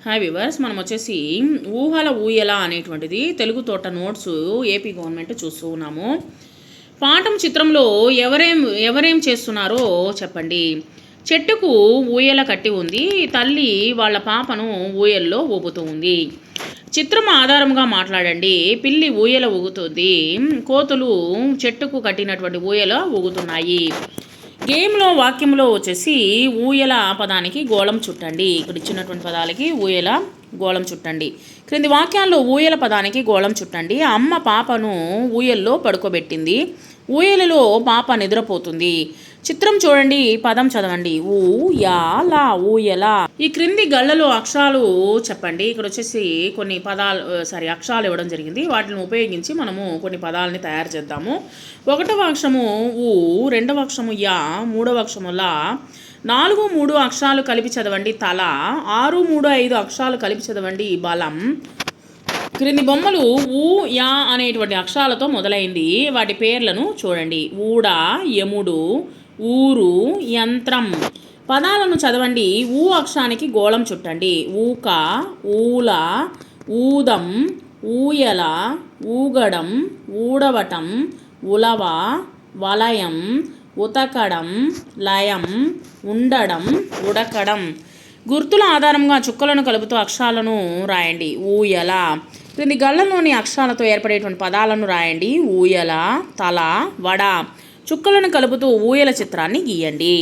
Hi viewers, మనం వచ్చేసి ఊహల ఊయల అనేటువంటిది తెలుగు తోట నోట్స్ ఏపీ గవర్నమెంట్ చూస్తూ ఉన్నాము. పాఠం చిత్రంలో ఎవరేం చేస్తున్నారో చెప్పండి. చెట్టుకు ఊయల కట్టి ఉంది. తల్లి వాళ్ళ పాపను ఊయల్లో ఊపుతూ ఉంది. చిత్రం ఆధారంగా మాట్లాడండి. పిల్లి ఊయల ఊగుతుంది. కోతులు చెట్టుకు కట్టినటువంటి ఊయల ఊగుతున్నాయి. గేమ్లో వాక్యంలో వచ్చేసి ఊయల పదానికి గోళం చుట్టండి. ఇక్కడ ఇచ్చినటువంటి పదాలకి ఊయల గోళం చుట్టండి. క్రింది వాక్యాల్లో ఊయల పదానికి గోళం చుట్టండి. అమ్మ పాపను ఊయల్లో పడుకోబెట్టింది. ఊయలలో పాప నిద్రపోతుంది. చిత్రం చూడండి, పదం చదవండి. ఊయల ఊయల. ఈ క్రింది గళ్ళలో అక్షరాలు చెప్పండి. ఇక్కడ వచ్చేసి కొన్ని అక్షరాలు ఇవ్వడం జరిగింది. వాటిని ఉపయోగించి మనము కొన్ని పదాలని తయారు చేద్దాము. 1వ అక్షరము ఊ, 2వ అక్షరము యా, 3వ అక్షరము లా, 4, 3 అక్షరాలు కలిపి చదవండి తల, 6, 3, 5 అక్షరాలు కలిపి చదవండి బలం. క్రింది బొమ్మలు ఊ యా అనేటువంటి అక్షరాలతో మొదలైంది. వాటి పేర్లను చూడండి. ఊడ, యముడు, ఊరు, యంత్రం. పదాలను చదవండి. ఊ అక్షరానికి గోళం చుట్టండి. ఊక, ఊల, ఊదం, ఊయల, ఊగడం, ఊడవటం, ఉలవ, వలయం, ఉతకడం, లయం, ఉండడం, ఉడకడం. గుర్తుల ఆధారంగా చుక్కలను కలుపుతూ అక్షరాలను రాయండి. ఊయల. క్రింది గళ్ళలోని అక్షరాలతో ఏర్పడేటువంటి పదాలను రాయండి. ఊయల, తల, వడ. చుక్కలను కలుపుతూ ఊయల చిత్రాన్ని గీయండి.